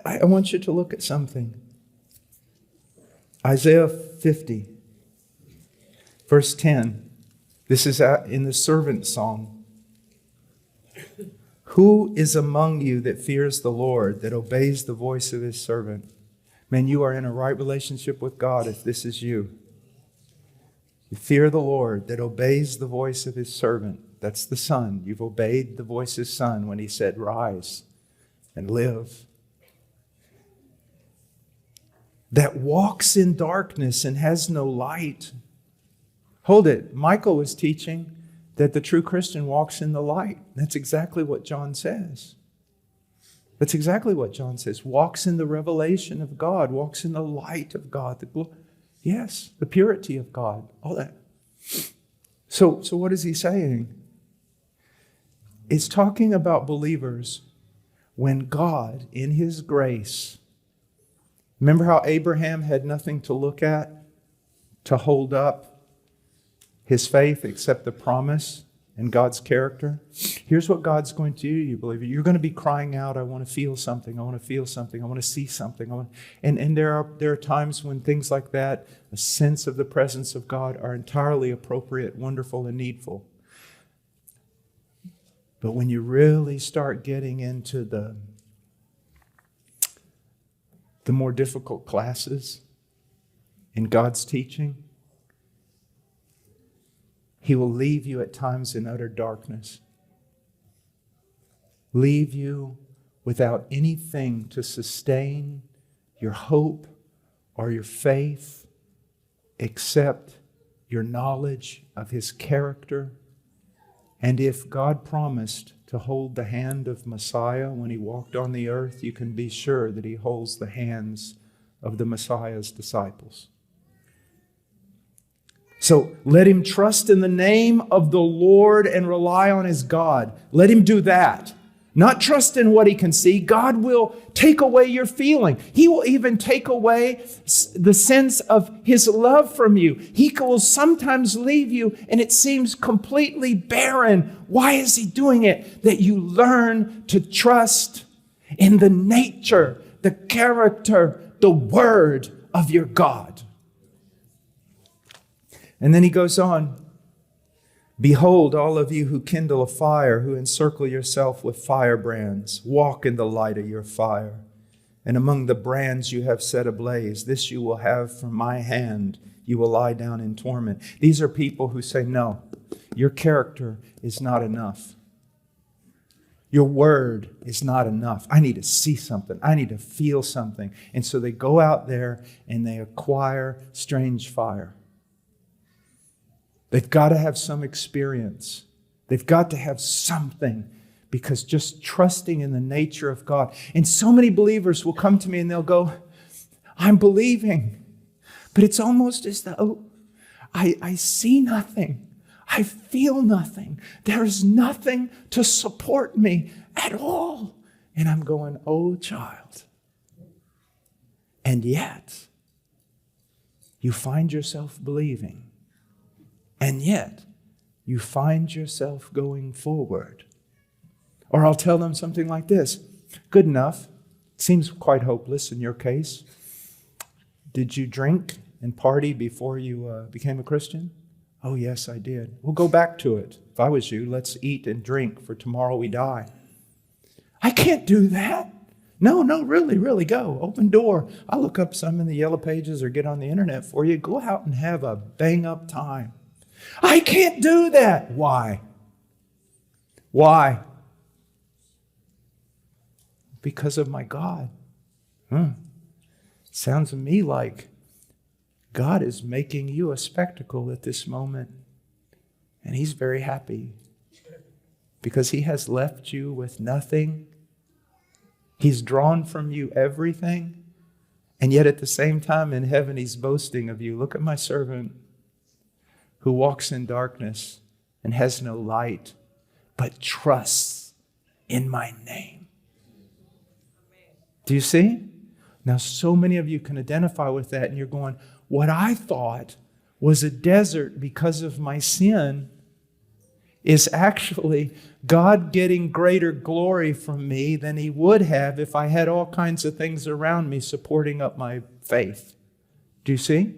I want you to look at something. Isaiah 50, verse 10. This is in the servant song. Who is among you that fears the Lord, that obeys the voice of his servant? Man, you are in a right relationship with God if this is you. You fear the Lord, that obeys the voice of his servant. That's the Son. You've obeyed the voice of his Son when he said, rise and live. That walks in darkness and has no light. Hold it. Michael was teaching that the true Christian walks in the light. That's exactly what John says. That's exactly what John says. Walks in the revelation of God. Walks in the light of God. Yes, the purity of God. All that. So what is he saying? It's talking about believers when God, in his grace, remember how Abraham had nothing to look at, to hold up his faith except the promise and God's character? Here's what God's going to do, you believer. You're going to be crying out, I want to feel something, I want to feel something, I want to see something. And there are times when things like that, a sense of the presence of God, are entirely appropriate, wonderful, and needful. But when you really start getting into the more difficult classes in God's teaching, he will leave you at times in utter darkness. Leave you without anything to sustain your hope or your faith except your knowledge of his character. And if God promised to hold the hand of Messiah when he walked on the earth, you can be sure that he holds the hands of the Messiah's disciples. So let him trust in the name of the Lord and rely on his God. Let him do that. Not trust in what he can see. God will take away your feeling. He will even take away the sense of his love from you. He will sometimes leave you and it seems completely barren. Why is he doing it? That you learn to trust in the nature, the character, the word of your God. And then he goes on. Behold, all of you who kindle a fire, who encircle yourself with firebrands, walk in the light of your fire. And among the brands you have set ablaze, this you will have from my hand. You will lie down in torment. These are people who say, no, your character is not enough. Your word is not enough. I need to see something. I need to feel something. And so they go out there and they acquire strange fire. They've got to have some experience. They've got to have something, because just trusting in the nature of God. And so many believers will come to me and they'll go, I'm believing, but it's almost as though I see nothing. I feel nothing. There's nothing to support me at all. And I'm going, oh child. And yet, you find yourself believing. And yet, you find yourself going forward. Or I'll tell them something like this. Good enough. It seems quite hopeless in your case. Did you drink and party before you became a Christian? Oh, yes, I did. We'll go back to it. If I was you, let's eat and drink, for tomorrow we die. I can't do that. No, really go. Open door. I'll look up some in the yellow pages or get on the internet for you. Go out and have a bang-up time. I can't do that. Why? Why? Because of my God. Sounds to me like God is making you a spectacle at this moment. And he's very happy because he has left you with nothing. He's drawn from you everything. And yet at the same time in heaven, he's boasting of you. Look at my servant who walks in darkness and has no light, but trusts in my name. Do you see? Now, so many of you can identify with that, and you're going, what I thought was a desert because of my sin is actually God getting greater glory from me than He would have if I had all kinds of things around me supporting up my faith. Do you see?